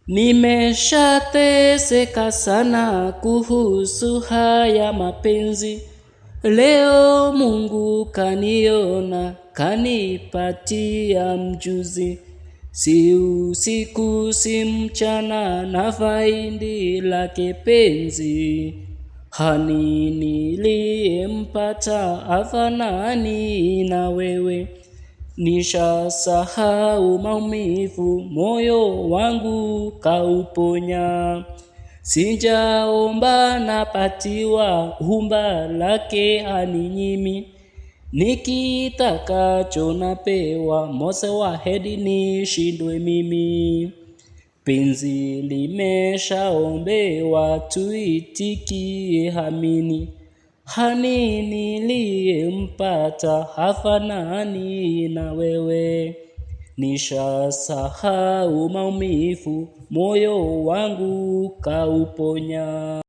Nimeshateseka sana kuhusu haya mapenzi. Leo Mungu kaniona, kanipatia mjuzi. Si usiku si mchana na faindi lake penzi. Hani niliyempata hafanani na wewe. Nishasahau maumivu, moyo wangu kauponya. Sijaomba napatiwa, humba lake haninyimi. Nikitakacho napewa, mose wa hedi nishindwe mimi. Penzi limeshaombewa, tuitikie amini. Hani niliyempata hafanani na wewe. Nishasahau maumivu, moyo wangu kauponya.